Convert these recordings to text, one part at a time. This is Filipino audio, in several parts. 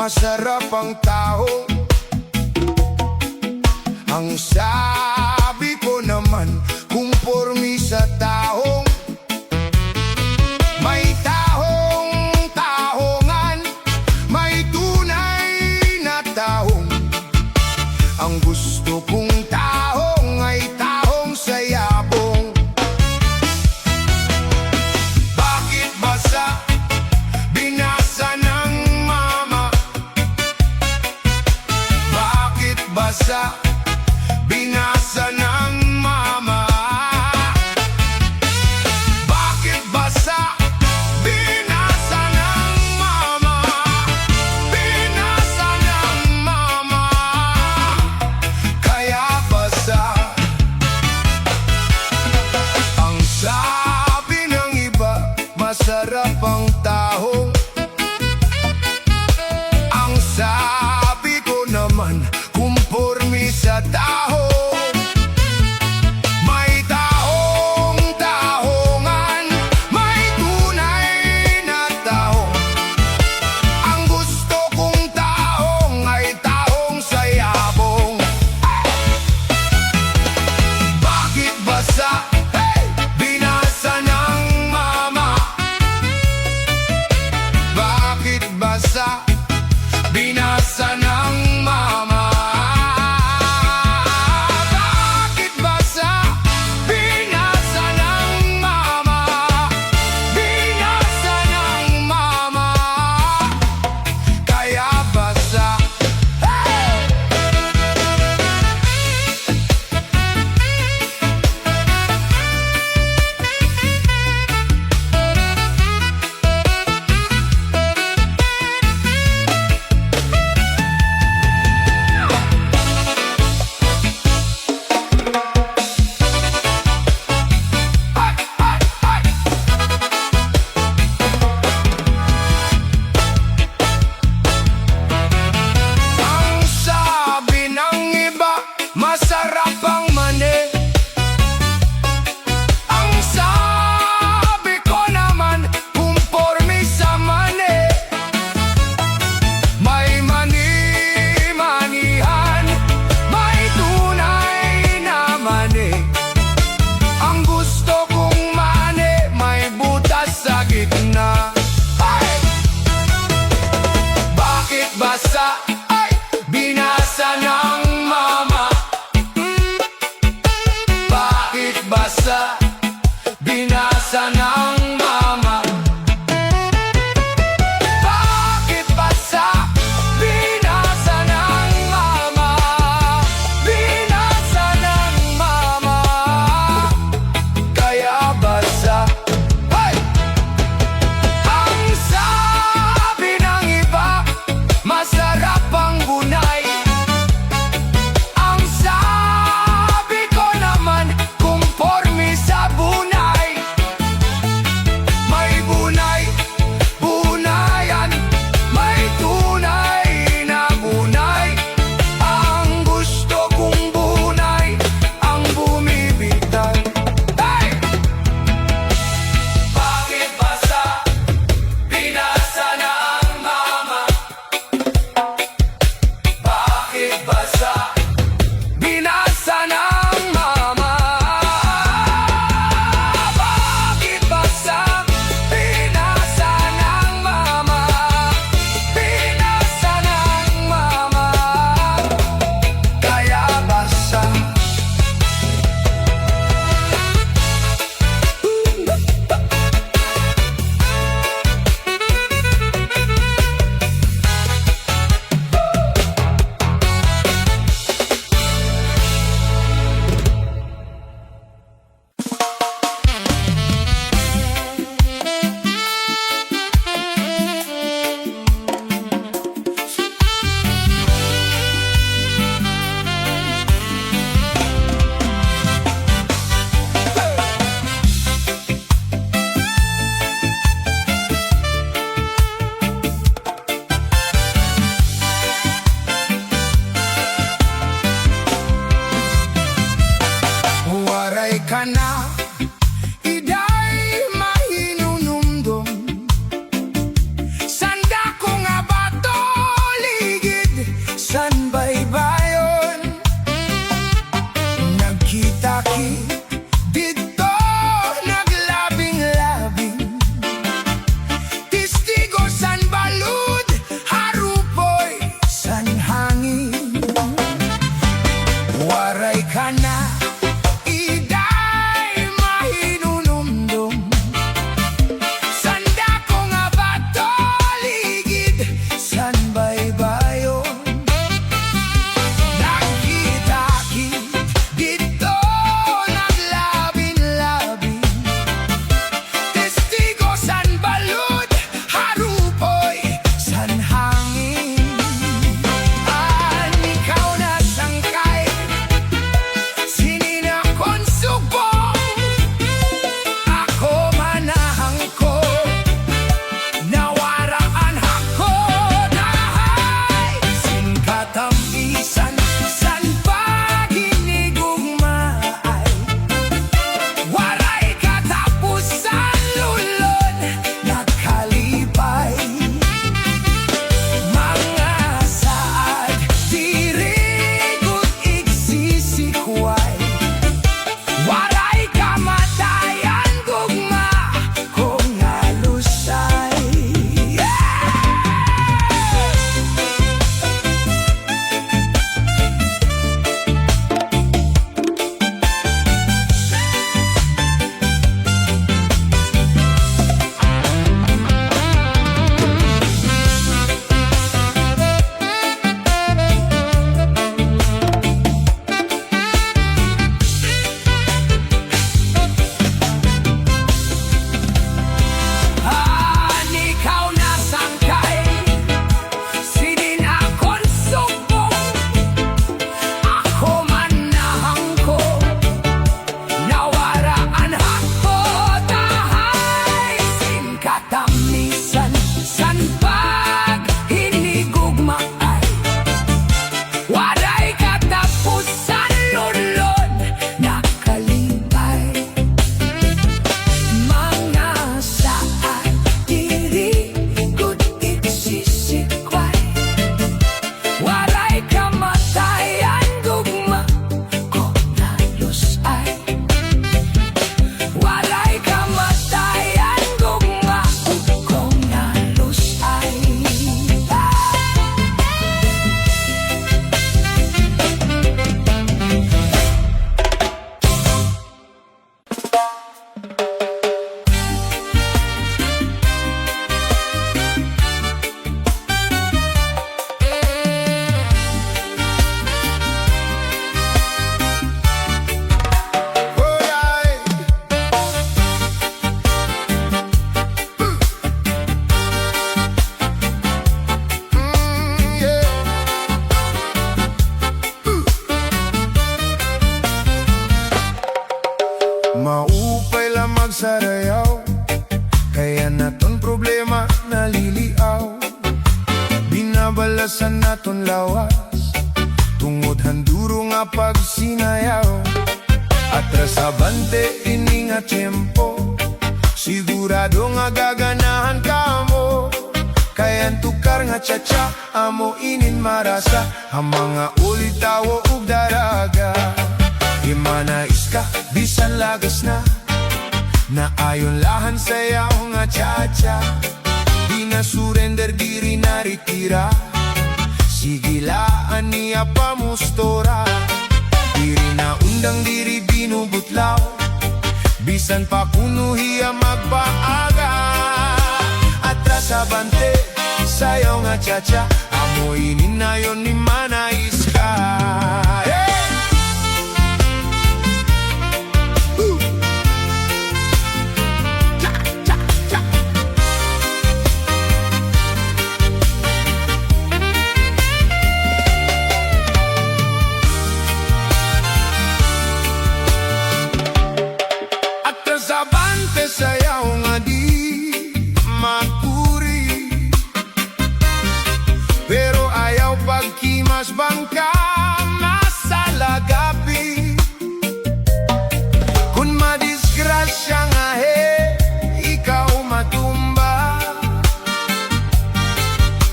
masarap ang taho. Ang sabi ko naman, kumpormi sa tahong. May tahong tahongan, may tunay na tahong. Ang gusto kong tahong ay tahong sa yabong. Bakit basa? Binasa ng mama. Bakit basa? Binasa ng mama. Bakit basa? Binasa ng mama. Binasa ng mama. Kaya basa. Ang sabi ng iba, masarap ang tahong. Ang sabi ko naman, kumpormi sa tahong. May tahong tahongan, may tunay na tahong. Ang gusto kong tahong ay tahong sa yabong. Bakit basa? Binasa ng mama. problema naliliaw. Binabalasan naton lawas, tungod handuro nga pagsinayaw. Atras abante ini nga tiyempo, sigurado nga gaganahan ka mo. Kayan tukar nga tsa-tsa, amo inin marasa, ang mga ulitawo ug daraga. Imanais ka, bisan lagas na ayon lahan sayaw nga tsa-tsa. Di na surrender, diri na ritira, sigilaan niya pamustora. Diri na undang, diri binubutlaw, bisan pa kuno hiya magpaaga. Atras abante, sayaw nga tsa-tsa, amo inin na yon ni manais ka. Abante sayaw nga di makuri, pero ayaw pagkimas bangka masalagapi. Kung madisgrasya nga ikaw matumba,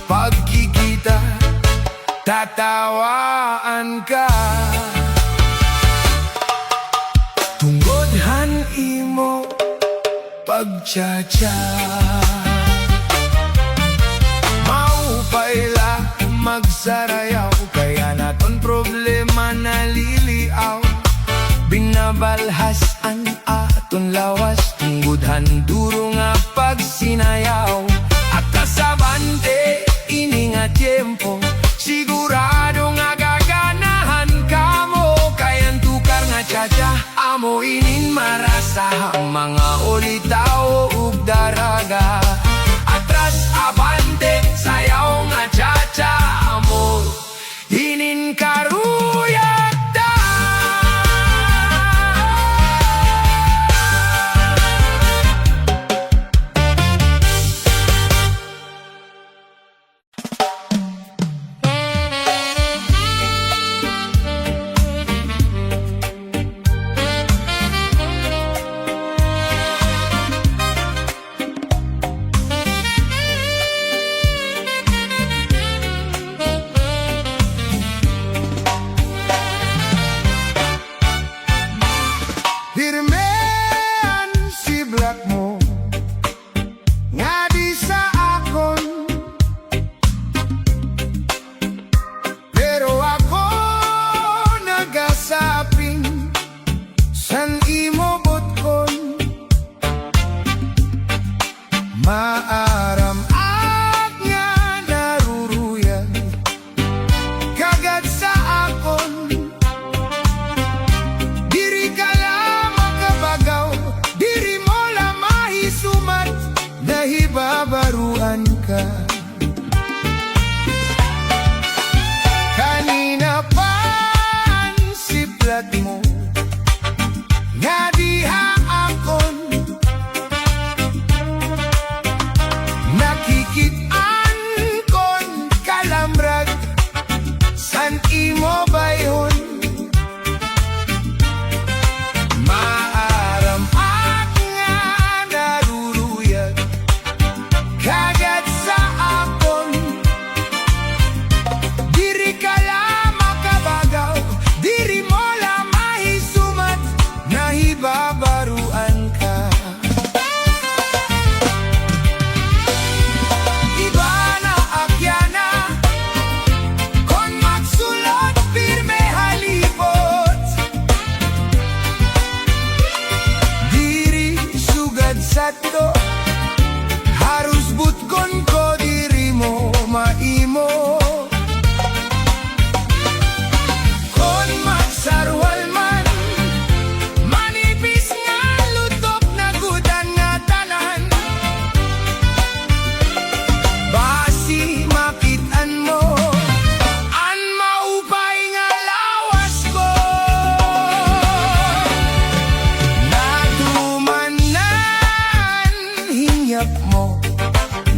pagkikita tatawaan ka. Tunggodhan imo pagtsa-tsa, maupay la magsarayaw, kaya naton problema naliliaw. Binabalhas ang aton lawas, tunggodhan duro nga pagsinayaw. At kasabante ini nga tiyempo, sigurado nga gaganahan ka mo. Kayan tukar nga tsa-tsa, amo inin marasa, ang mga ulitaw ug daraga. Atras abante, sayaw nga tsa-tsa, amo inin karuyagda. Hirmean si black mo nga di sa akon, pero ako nagasaping san imo botkon. Maaram at nga naruruyag kagad sa akon. Diri ka lang makabagaw, diri mo lang mahisumat, nahibabaruan ka. Kanina pa ang siplat mo nga diha akon, nakikitaan kon kalamrag san imo bayon. Maaram at nga naruruyag kagad sa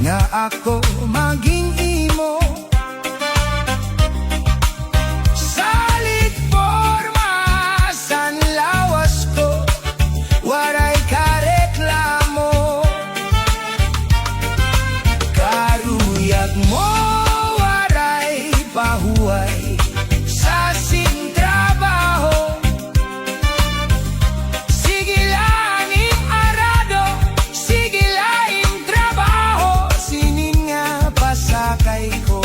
nga ako maging imo. Salit forma san lawas ko, waray kareklamo. Karuyag mo waray pahuway sa sing trabaho. Sige lang im arado, sige lang im trabaho, sinin nga pasakay ko.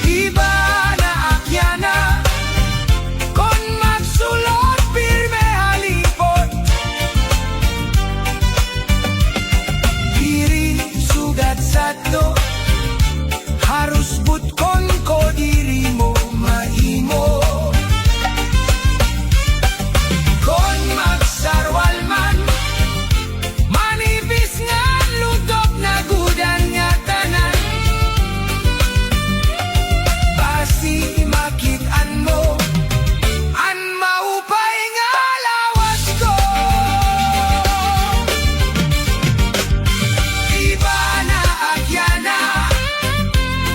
Iba na akyana, kon magsulot pirme halipot. Diri sugat sato, harus butkon ko diri mo maimo. Kon magsarwal man, manipis nga lutok na gudan nga tanan. Basi makitaan mo, an maupay nga lawas ko. Iba na akyana,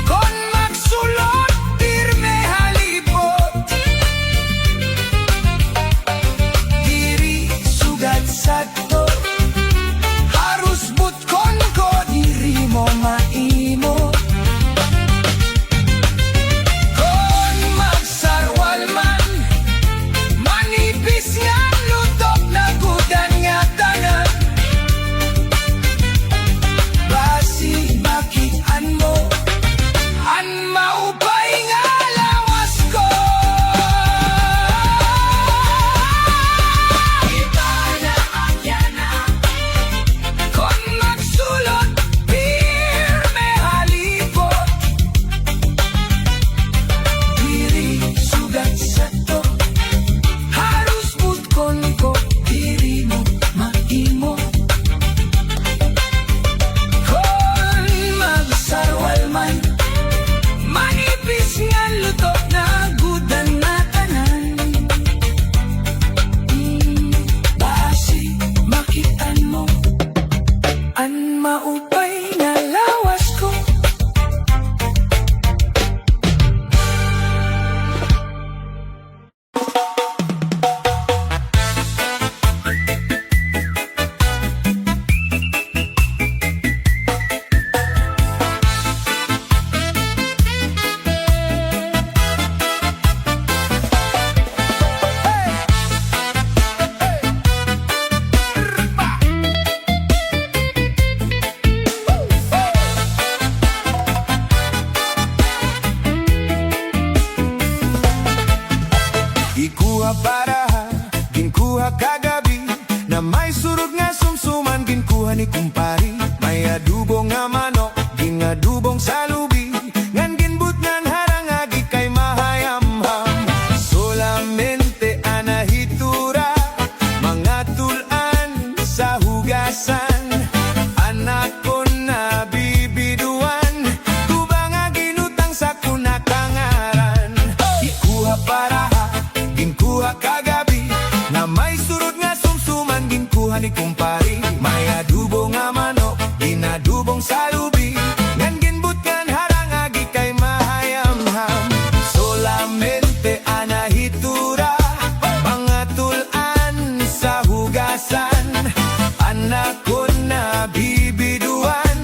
kon magsulot pirme halipot. Diri sugat sato, harus butkon ko diri mo maimo. Kon magsarwal man, manipis nga lutok na gudan nga tanan. Basi makitaan mo, an maupay nga lawas ko. Iba na akyana, kon magsulot pirme halipot. Diri sugat sato, harus butkon ko diri mo maimo. Kon magsarwal man, manipis nga lutok na gudan na tanan. Basi makitaan mo, an maupay nga lawas ko. Ikuha para ginkuha kagabi, na may surog nga sumsuman ginkuha ni kumpari. May adubong nga manok, gingadubong sa lubi, ngan ginbut ngan harangagi kay mahayamham. Solamente anahitura, mga tulan sa hugasan. Anak ko na bibiduan, tubang nga ginutang sa kunakangaran. Ikuha para ginkuha kagabi, na may surod nga sumsuman ginkuha ni kumpari. May adubo nga manok, ginadubong sa lubi, ngan ginbut ngan harangagi kay mahayamham. Solamente anahitura, mga tulan sa hugasan. Anak ko na bibiduan,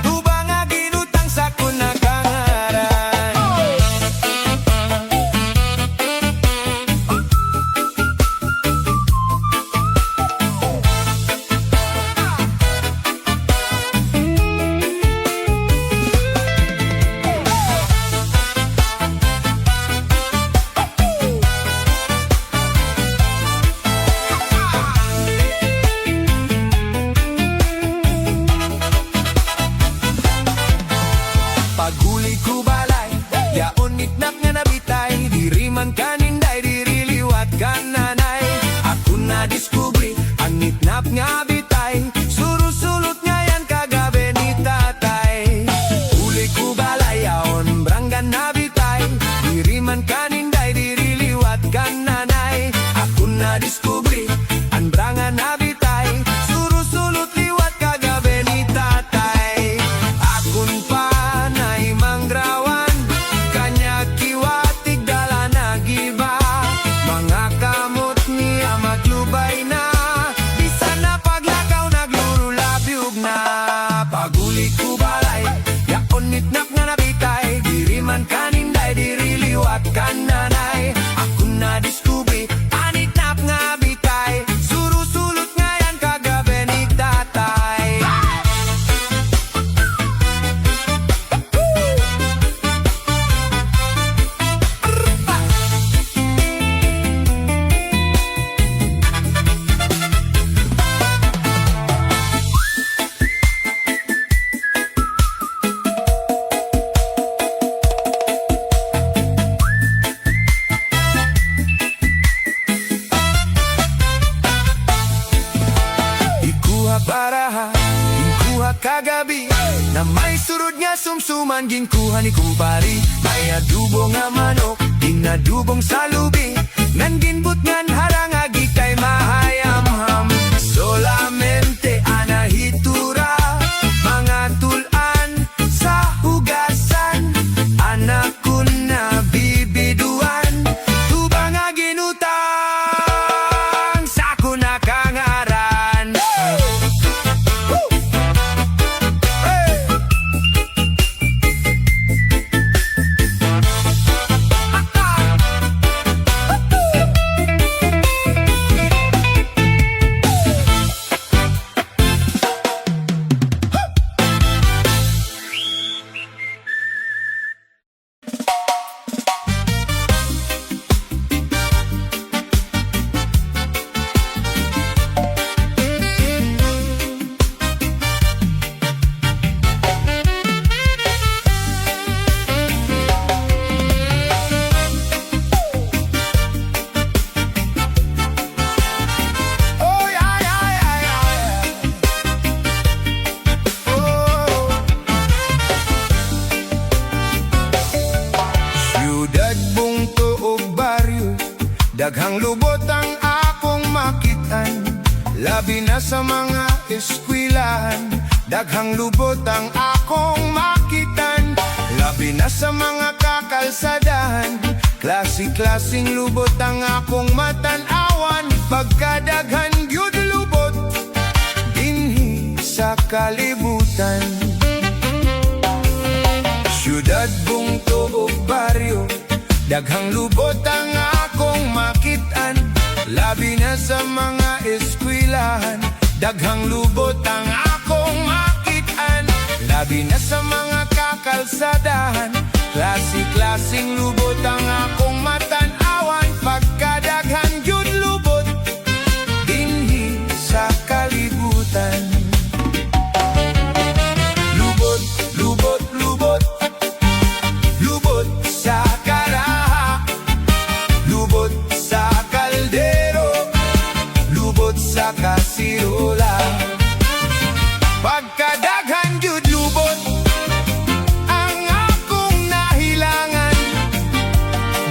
tubang nga ginutang sa kunakangaran. baraha ginkuha kagabi na may surod nga sumsuman ginkuha ni kumpari. May adubo nga manok ginadubong sa lubi ngan ginbut ngan harangagi kay mahayamham. Solamente anahitura mga tulan sa hugasan anak ko na bibiduan tubang nga ginutang sa kunakangaran. Daghang lubot ang akong makitan, labi na sa mga eskwilahan. Daghang lubot ang akong makitan, labi na sa mga kakalsadahan. Klase-klaseng lubot ang akong matanawan, pagkadaghan gyud lubot dinhi sa kalibutan. Syudad, bungto o baryo, daghang lubot ang akong makitan, labi na sa mga eskwilahan. Daghang lubot ang akong makitan, labi na sa mga kakalsadahan. Klase-klaseng lubot ang akong matanawan, pagkadaghan gyud lubot dinhi sa kalibutan. Lubot, lubot, lubot, lubot sa karaha, lubot sa kaldero, lubot sa kasirola. Pagkadaghan gyud lubot ang akong nahilangan,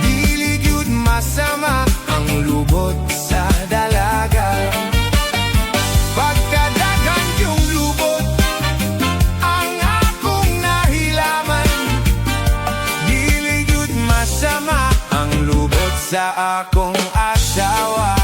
dili gyud masama ang lubot sa dalaga. Pagkadaghan yung lubot ang akong nahilaman, dili gyud masama ang lubot sa akong asawa.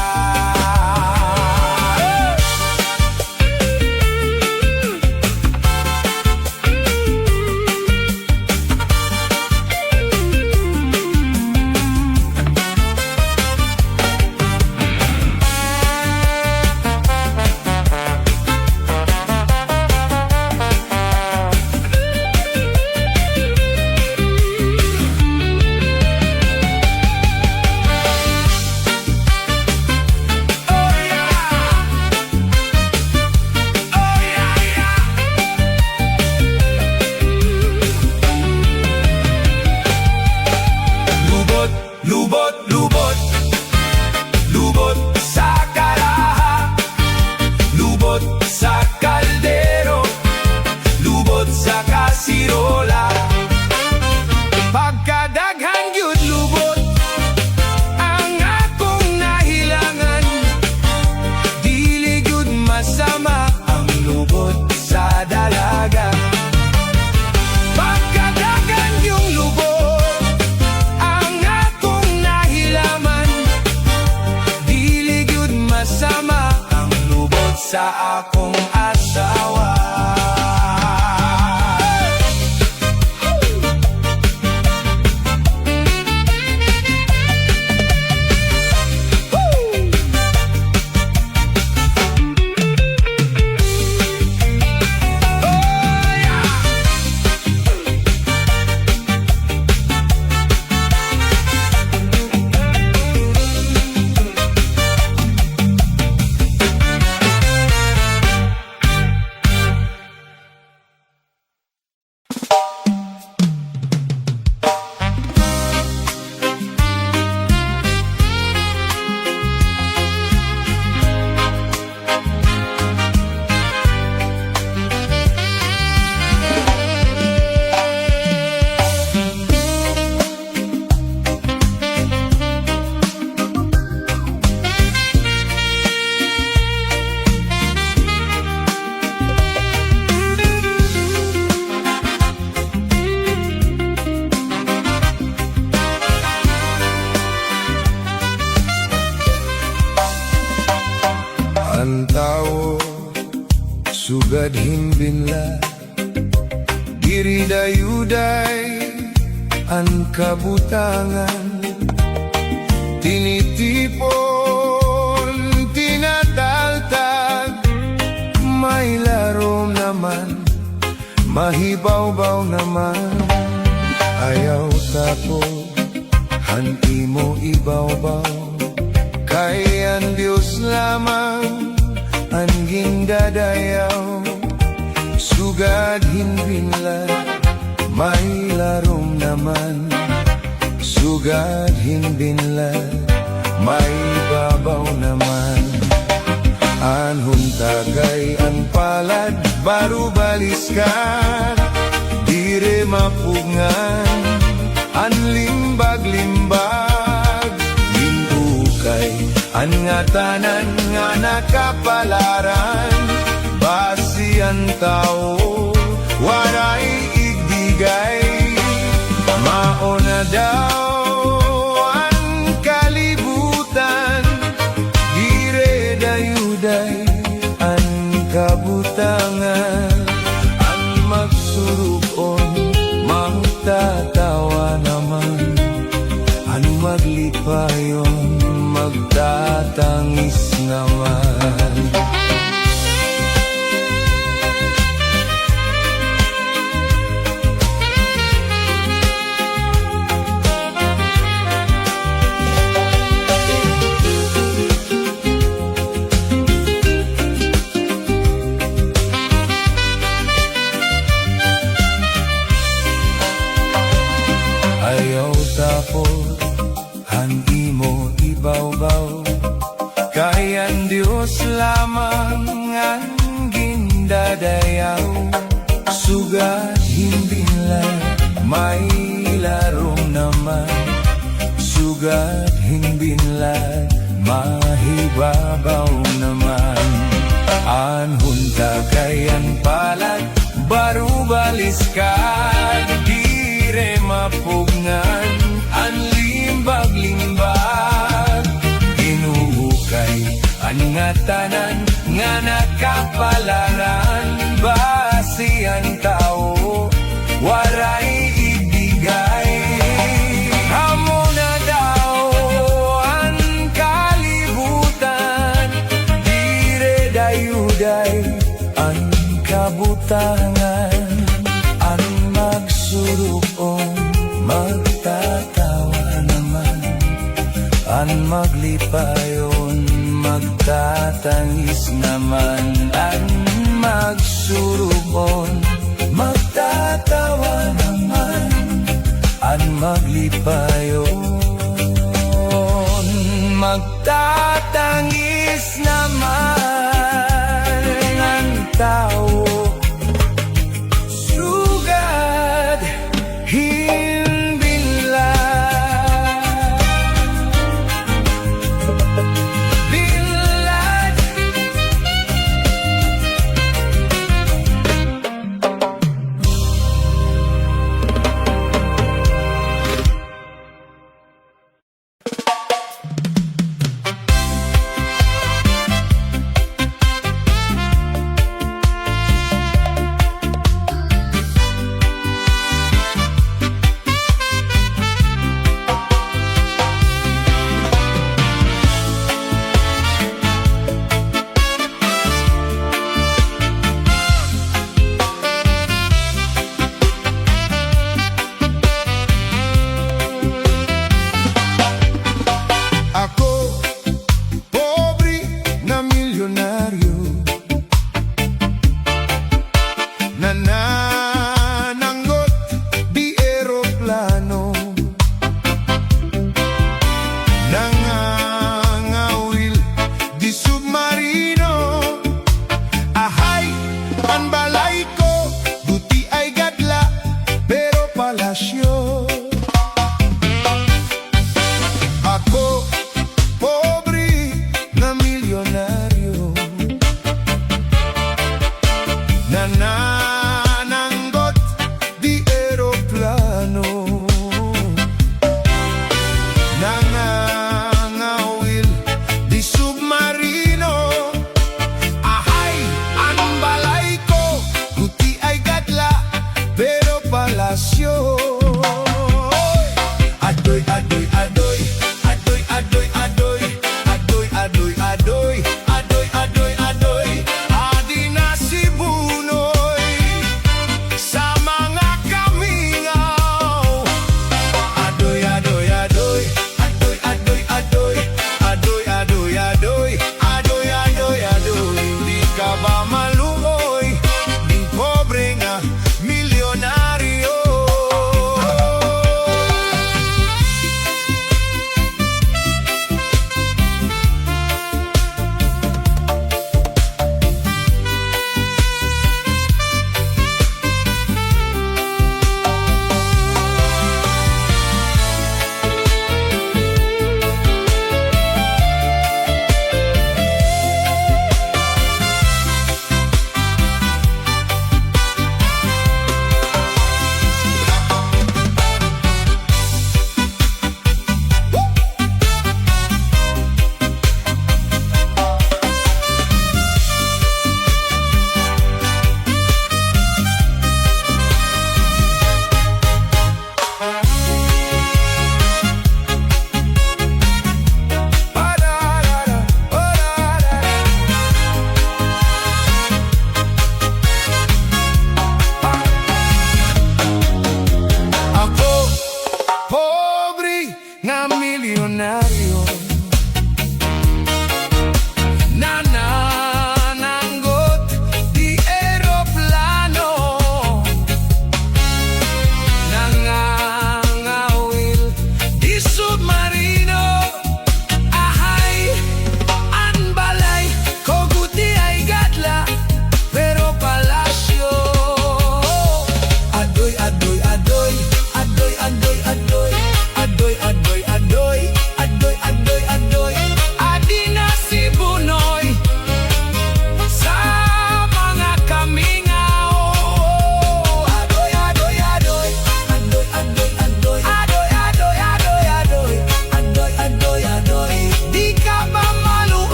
Lubot, lubot, lubot sa karaha, lubot sa kaldero, lubot sa kasirola. Pagkadaghan gyud lubot ang akong nahilangan, dili gyud masama ang lubot sa dalaga. Pagkadaghan yung lubot sama ang lubot sa akong asawa. sugad himbinla, diri dayuday an kabutangan, tinitipon, tinataltag, may larom naman, mahibaw-baw naman. Ayaw tako, han imo ibaw-baw, kay ang Diyos lamang ang gindadayaw. Sugad hinbinlan, may larom naman, sugad hinbinlan, may babaw naman. Anhon tagay ang palad, baru baliskan, dire mapungan, an limbag-limbag, linukay, an ngatanan nga nakapalaran, basian tao, waray igdigay, mauna daw ang kalibutan, dire dayuday ang kabutangan, ang magsurukon, magtatawa naman, ang maglipayon, magtatangis naman. Ayaw tapos, han imo ibaw-baw, kay ang Diyos lamang ang gindadayaw. Sugad himbinlan, may larong naman, sugad himbinlan, mahibabaw naman. Anhon tagay ang palad, baru baliskan, dire mapungan, ang limbag-limbag, inuukay, ang ngatanan nga nakapalaran, basian tao, waray ibigay. Amo na daw ang kalibutan, dire dayuday ang kabutangan, ang magsurukon, magtatawa naman, ang maglipayon, magtatangis naman, ang magsurukon, magtatawa naman, ang maglipayon, magtatangis naman ang tao. Sugad hinbinlan,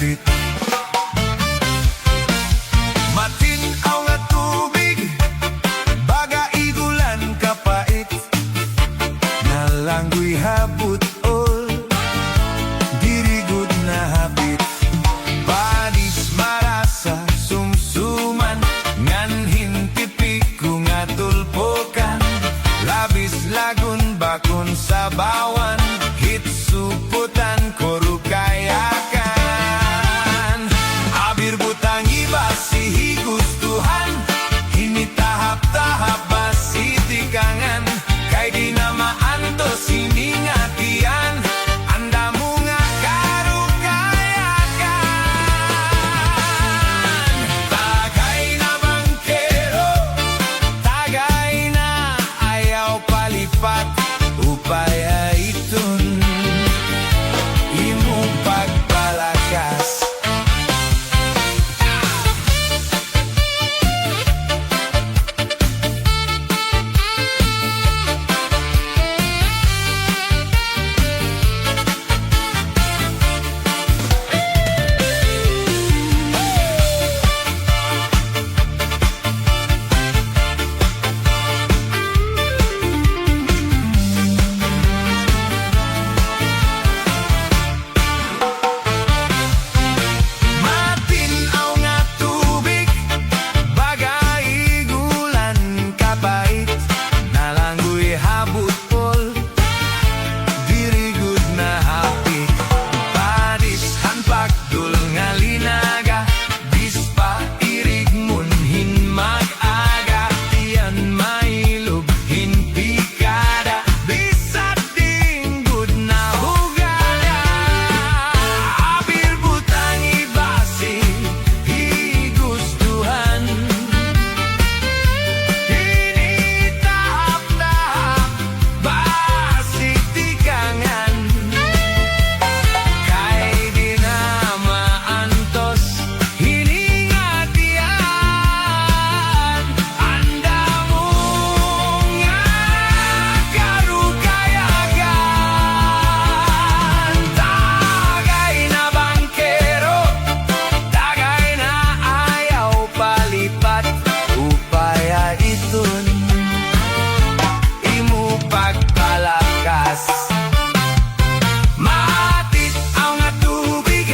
hapit. Matinaw nga tubig, baga igulan kapait, nalanggoy habut ol, dirigod na hapit. Panis marasa sumsuman, nganhin tipik kung atulpokan, labis lagun bakon sa bawan, hit suputan korukayakan. Abir butang iba si gustuhan, hinitahap-tahap basitikangan, kay di na maanto siningatian, anda mo nga karukayakan. Tagay na bangkero, tagay na ayaw palipat, upaya iton imong pagpalakas. Matinaw nga tubig, bagay igulan kapait, nalanggoy habut pol, dirigud na hapit. Padis hanpakdul nga linaga, bispa irig munhin mag-aga, tiyan mailog hinpikada, bisat dinggud na hugada. Abir butang ibasi higustuhan, hinitahap-tahap basitikangan, kay di na maantos hiningatian, anda mo nga karukayakan. Tagay na bangkero, tagay na ayaw palipat, upaya iton imo pagpalakas. Matinaw nga tubig,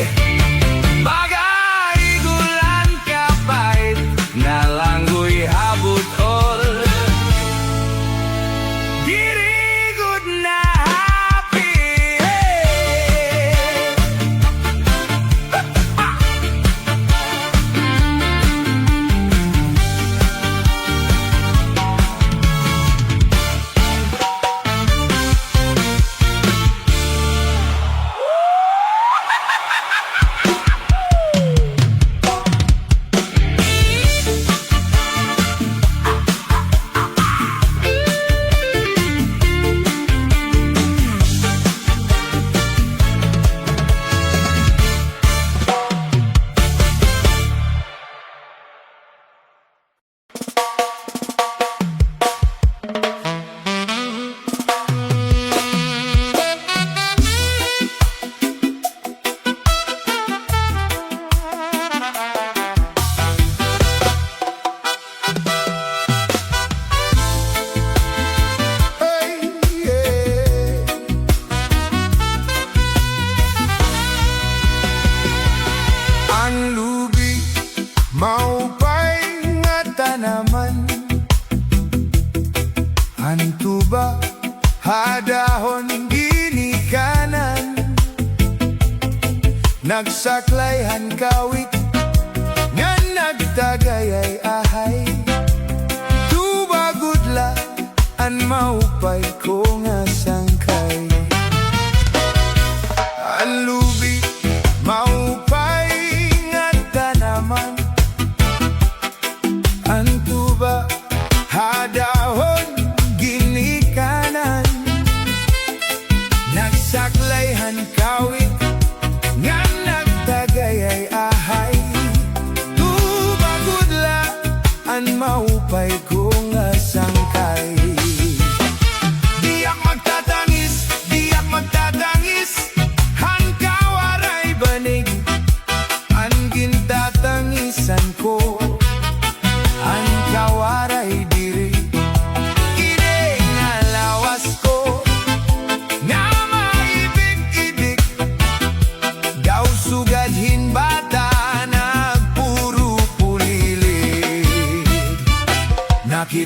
bagay igulan kapait, nalanggoy habut ol, dirigod na hapit. Ang lubi, maupay nga tanaman, ang tuba, hadahon ginikanan, nagsaklayhan kawit, nga nagtagayay ahay, tuba gudla, an maupay ko nga sangkay. Ang lubi, maupay nga tanaman, ang tuba, hadahon ginikanan, nagsaklayhan kawit, nga nagtagayay ahay, tuba gudla, an maupay ko nga sangkay. Diyak magtatangis, han kawaray banig,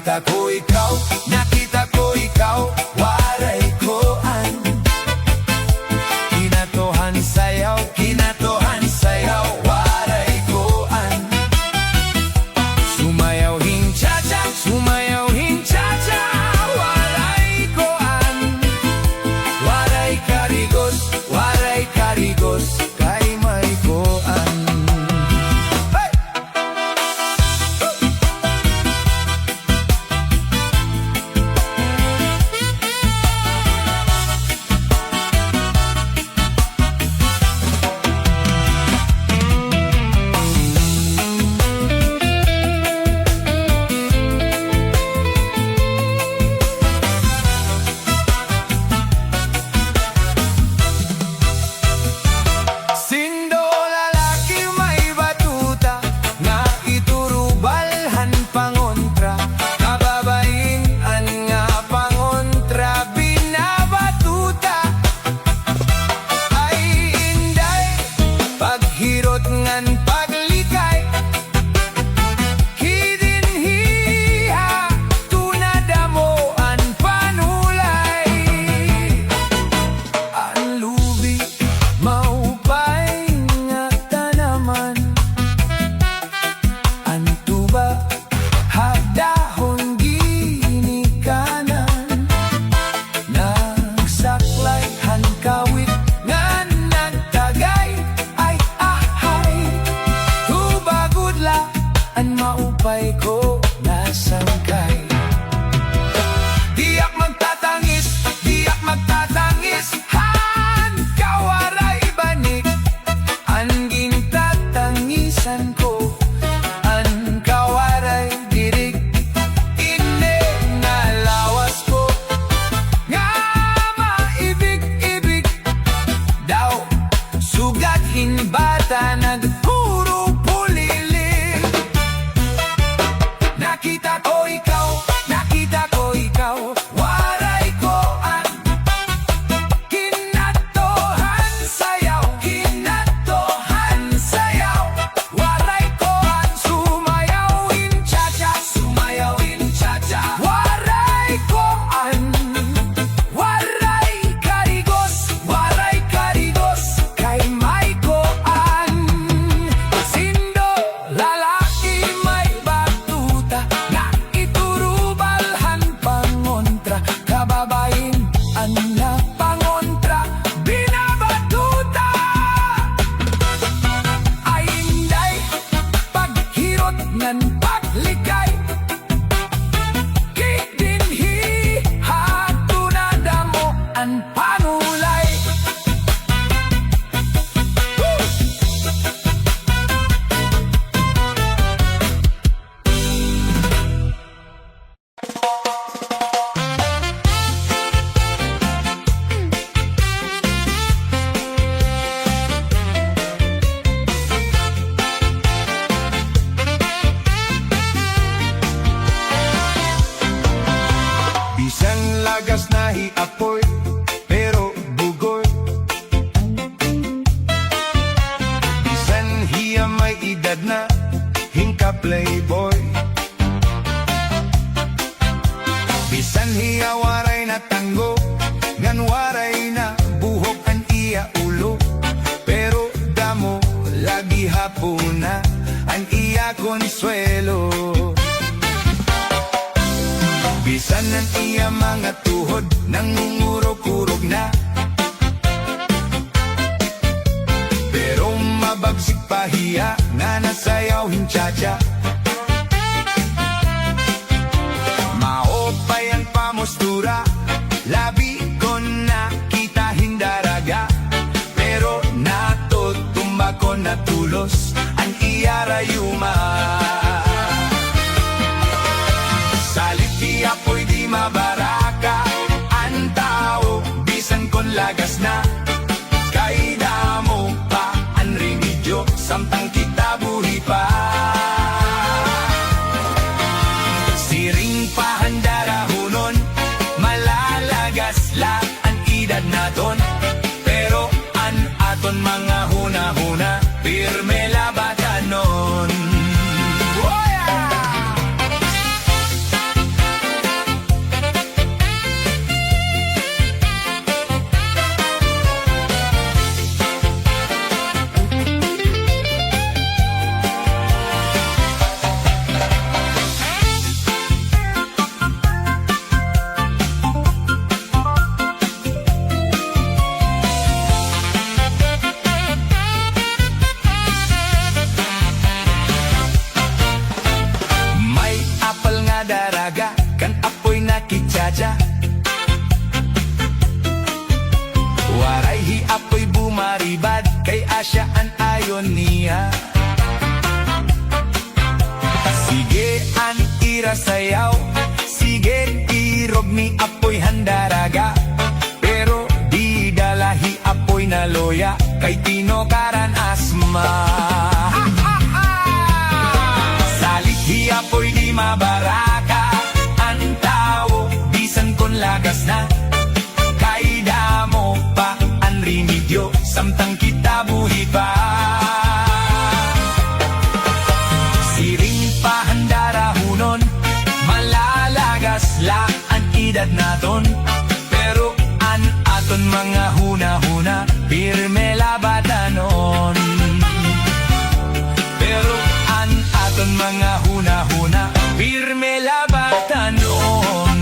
Nakita ko ikaw, waray koan. Kinatohan sayaw, waray koan. Sumayawin cha-cha, waray koan. Waray karigos, kay may koan. Hirot ngan paglikay, hidinhiha, tunadamo an panulay. Ang lubi, maupay nga tanaman. Ang tuba, hadahon ginikanan. Nagsaklay, hankawit, ngan nagtagay. Ang maupay ko nasangkay. Diyak magtatangis, han kawaray banik. Ang gintatangisan ko, ang kawaray dirig. Ine nga lawas ko, nga maibig-ibig. Daw, sugat hinbata nagpuro pulilig. Nakita ko ikaw, waray koan. Kinatohan sayaw, waray koan. Sumayawin cha-cha, waray koan. Waray karigos, kay may koan. Sindo, lalaki may batuta, na iturubalhan pangontra. Kababain, anak pangontra, binabatuta. Ay inday, paghirot ngan paglikay. Kidinhi, hatunadamo ang panulay. Bisan lagas nahi apoy, pero bugoy. Bisan hiya may edad na, hingka playboy. Bisan hiya waray na tanggo, ngan waray na buhok an iya ulo. Pero damo lagi hapuna, ang iya konsuelo. Bisan ang iya mga tuhod, nangungurok-urog na. Pero mabagsik pa hiya, nga nasayaw hinchacha. Maopay ang pamustura, labi ko nakita hindaraga. Pero natutumba ko natulos, ang iya rayuma. Salit di apoy di mabaraka, ang tao bisan kon lagas na. Kay damo pa ang remedyo, samtang kita buhi pa. Siring pa handarahunon, malalagas la ang edad naton. Pero an aton mga huna-huna, pirme labatanon. Oh yeah! siya an ayon niya. Sige an ira sayaw, sige irog mi apoy handaraga, pero di dalahi apoy na loya, kay tinokaran asma. Salikhi apoy di mabaraka, ang tao bisan kon lagas na, kay damo pa ang remedyo, samtang kita buhi pa. Siring pa handarahunon, malalagas la ang edad naton, pero an aton mga huna-huna, pirme labatanon. Pero an aton mga huna-huna, pirme labatanon.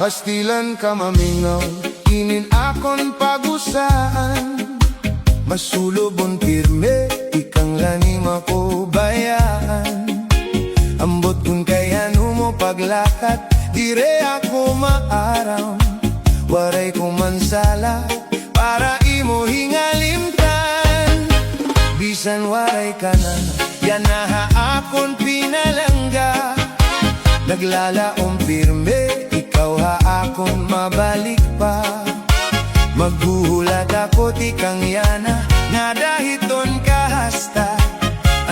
Pastilan ka mamingaw, inin akon pagusaan, masulubon pirme, ikang lanim ako bayaan. Ambot kun kaya mo paglakat, dire ako maaram, waray ko mansala, para imo hingalimtan. Bisan waray ka na, yan na akon pinalangga, naglalaong pirme, ikaw ha akong mabalik pa. Maghuhulat ako ti kang yana, nga dahiton kahasta.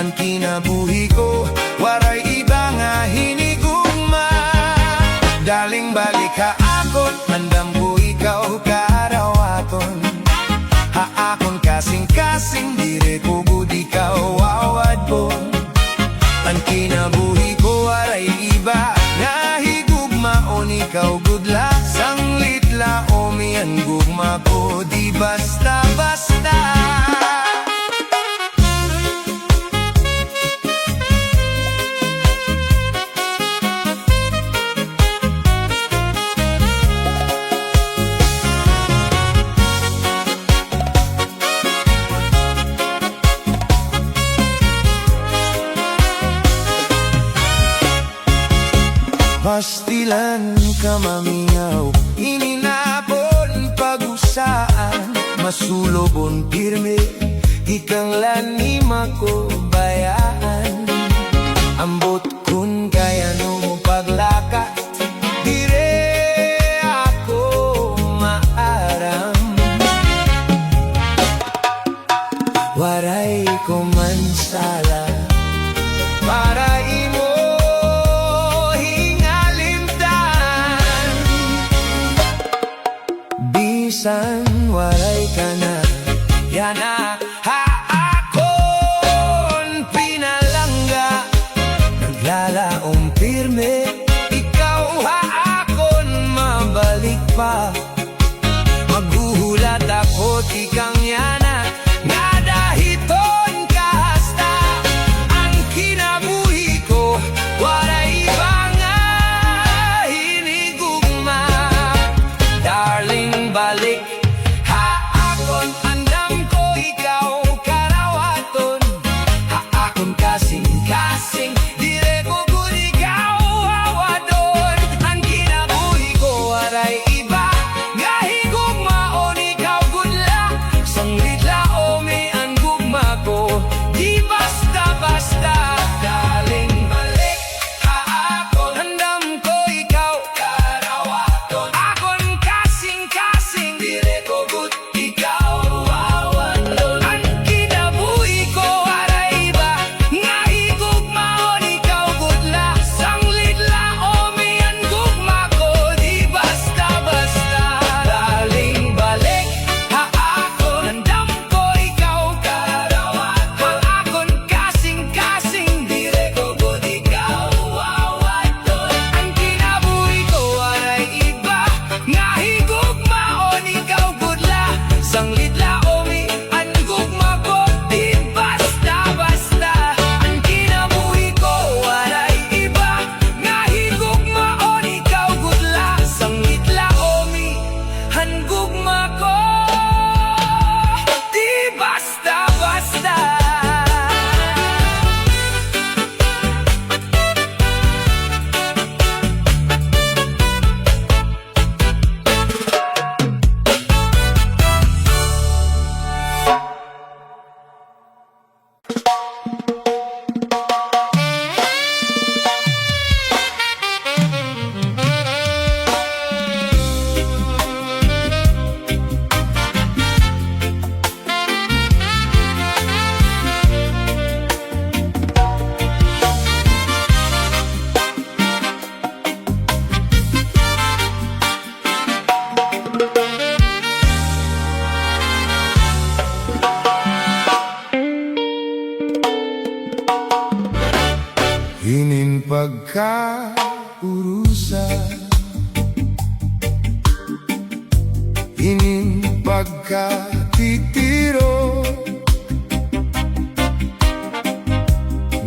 Ang kinabuhi ko, waray iba nga hinigugma. Daling balik ha akon, mandam ko ikaw karawaton. Ha akon kasing-kasing, dire ko gud ikaw awad po. Ang kinabuhi ko, waray iba nga higugma on ikaw gudla, sanglit la o miyan gugma ko, di basta-basta. Pastilan ka mamingaw, ininapon pag-usaan, masulobon pirme, ikang lanim ako bayaan. Ambot kun kaya mo paglaka, dire ako maaram. Waray ko mansala, para imo bisan waray ka na, yan na akon pinalangga, naglalaong pirme, ikaw ha akon mabalik pa. Maghuhulat ako tikang yana, nga dahiton kahasta. Ang kinabuhi ko, waray iba nga hinigugma. Darling, balik ha akon, andam ko ikaw karawaton. Ha akon kasing-kasing, dire ko gud ikaw awadon. Ang kinabuhi ko, waray iba nga higugma on ikaw gudla, sanglit la o may ang gugma ko, di basta-basta. Darling, balik ha akon, andam ko ikaw karawaton. Akon kasing-kasing, dire kaurusan, ining pagkatitiro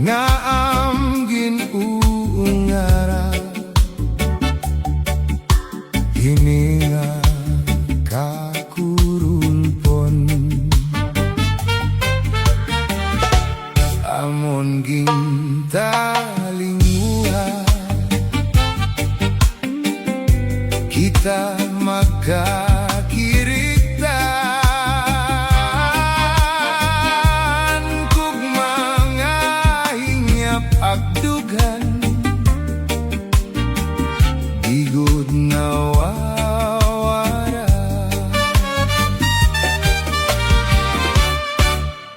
nga ang ginuungara, hininga kakurulpon, amon gintalinguha kita magkakirigtan kung mga hingyap agdugan, igod na wawara,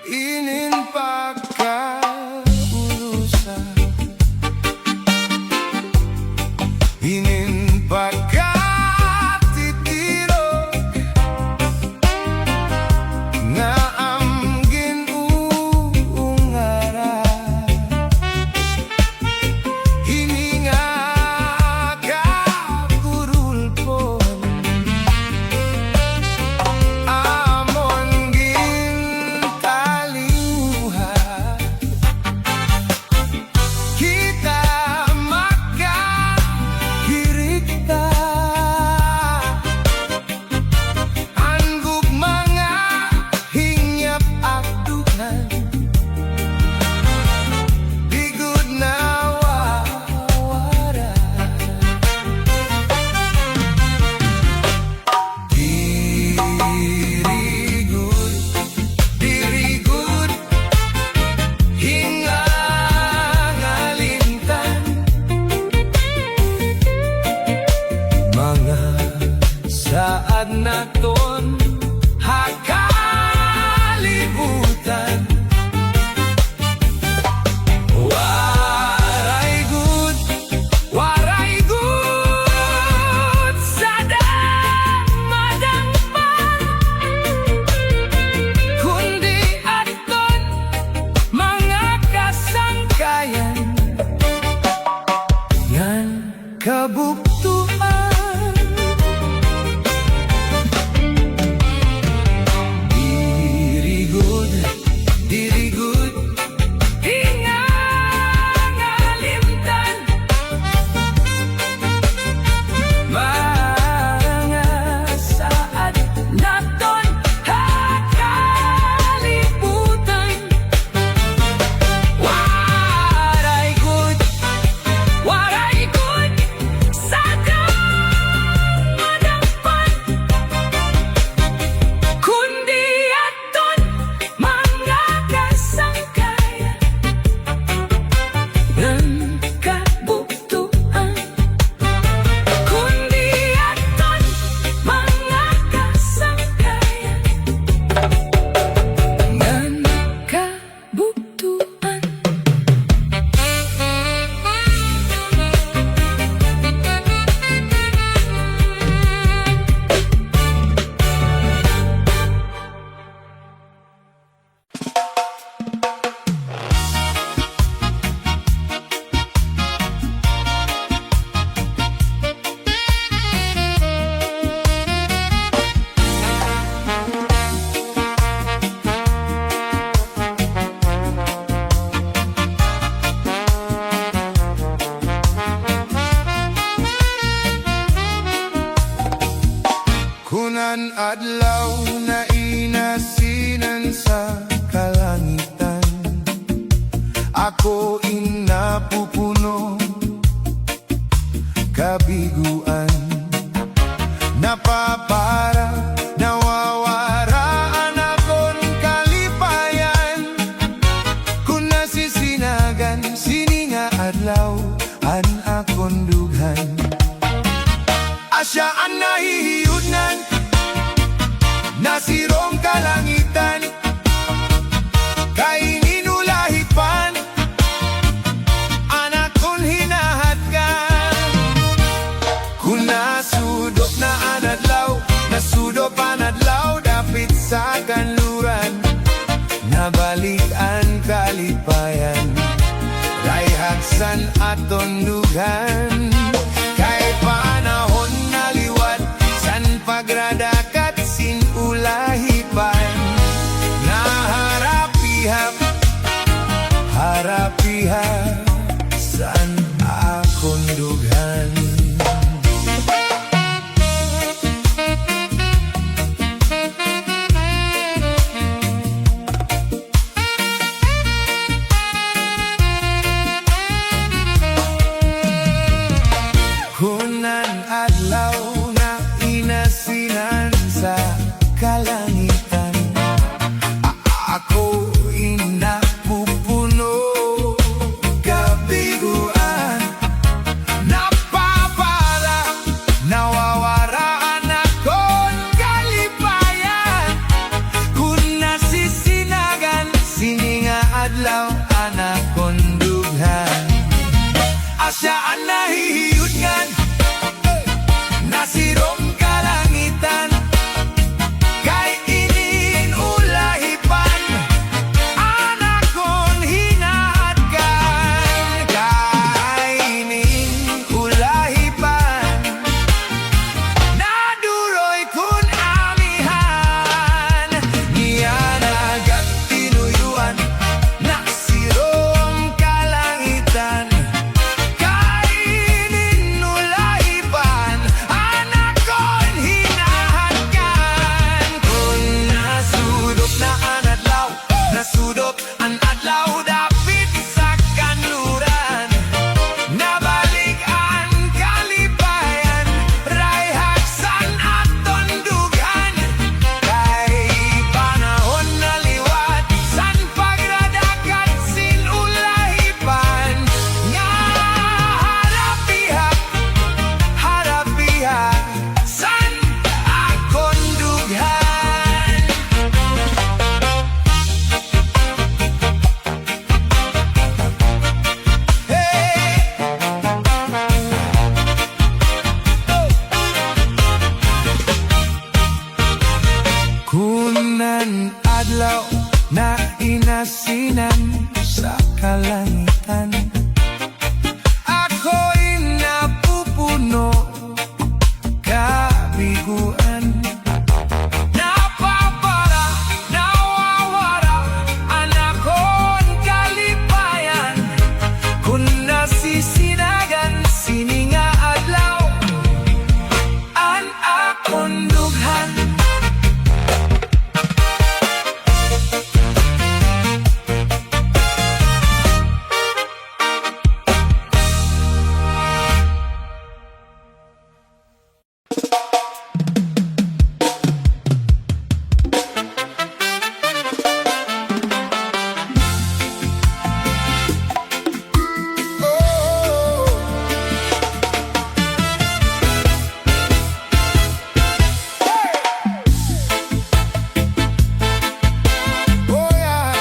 inin pagkaulusa, inin pagkatitiro nga ang ginuungara, hininga kakurulpon, amon gintalinguha kita magkakirigta, angguk mga hingyap akdukan, bigod na wawara, dirigod hingangalintan, mga saad naton hakalibutan, waray good sa damadangpan, kundi aton mga kasangkayan, yan kabuktuan, dirigod hingangalimtan, mga saad naton hakalibutan, waray good sa damadangpan, kundi aton mga kasangkayan, ng kabuktuan, kundi aton mga kasangkayan, ng kabuktuan. Kunan adlaw na inasinan sa kalangitan, ako inapupuno kabiguan, napapara nawawaraan akon kalipayan, kung nasisinagan sininga adlaw an akon dughan, asyaan nahihiyudnan, nasirong kalangitan, kainin ulahipan, anak kong hinahatgan, kuna san aton dugan. Kay panahon naliwat san pagradakat sin ulahipan. Naharapihap, harapihap san akon dugan. Kunan adlaw na inasinan sa kalangitan. Ako inapupuno kabiguan. Napapara, nawawaraan akong kalipayan. Kung nasisinagan, sininga adlaw anakon dughan. Asyaan nahihiyudgan, nasirong kalangitan. Kay inin ulahipan, anakon hinahatgan. Kay inin ulahipan, naduroy kun amihan. Nianagat tinuyuan, nasirong kalangitan. Kainin ulahipan, anakon hinahatgan. Kung nasudop na ang adlaw, nasudop ang adlaw dapit sa kanluran. Nabalik ang kalipayan, rayhag san aton dughan. Kay panahon naliwat, san pagradakat sin ulahipan. Nga harapihap, harapihap san akon dughan. Hey! Kunan adlaw na inasinan sa kalangitan. Ako'y napupuno kabiguan. Napapara, nawawara, anakon kalipayan. Kung nasisinagan, sininga adlaw an akon dughan. Oh yeah.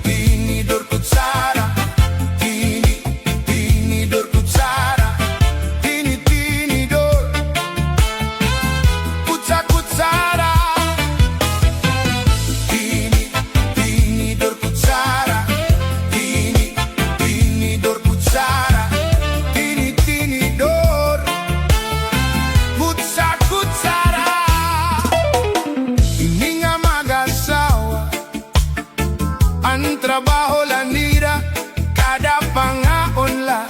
Tinidor kutsara, tinidor kutsara, tinidor kutsara. Tinidor kutsara, tinidor kutsara, tinidor kutsara. Ini nga mag-asawa, ang trabaho lanira, kada pangaon la.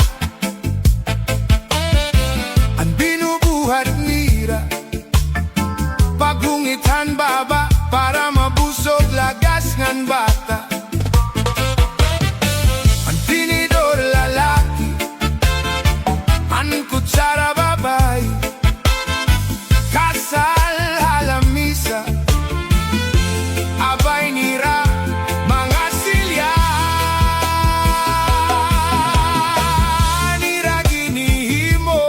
Ang binubuhat nira, pagungitan baba, para mabusog lagas ngan bata. Ang tinidor lalaki, ang kutsara babae. Kasal halamisa, abay nira, mga silya. Nira ginihimo,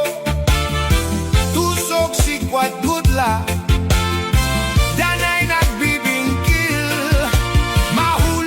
tusok si kwadgudla. Danay nagbibingkil, mahul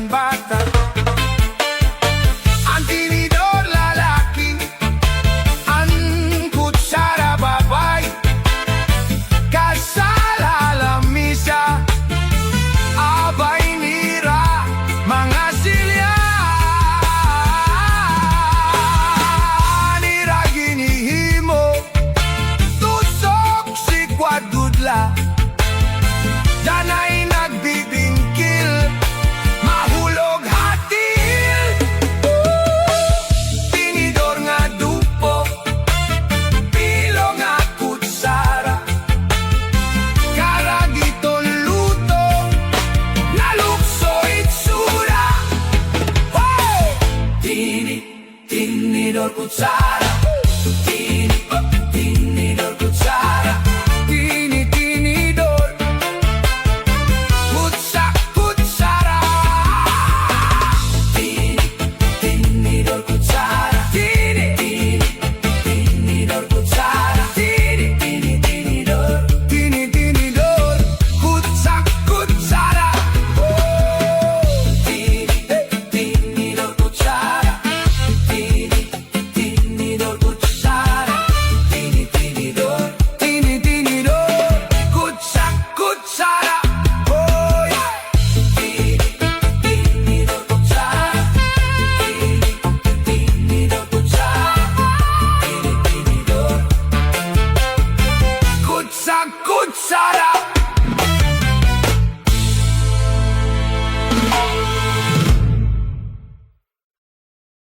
bata. Ang tinidor lalaki, ang kutsara babae, kasala lamisa, abay nira, mga silya. Nira ginihimo, tusok si kwadudla, danay nagbibingkil, mahulog hatil. Tinidor nga dupo, pilo nga kutsara, karagiton luto, nalukso itsura. Tinidor kutsara, tinidor kutsara, tinidor kutsara, tinidor kutsara, tinidor kutsara, tinidor kutsara, tinidor kutsara, tinidor kutsara, tinidor kutsara. Oh yeah! Tinidor kutsara, tinidor kutsara, tinidor kutsara.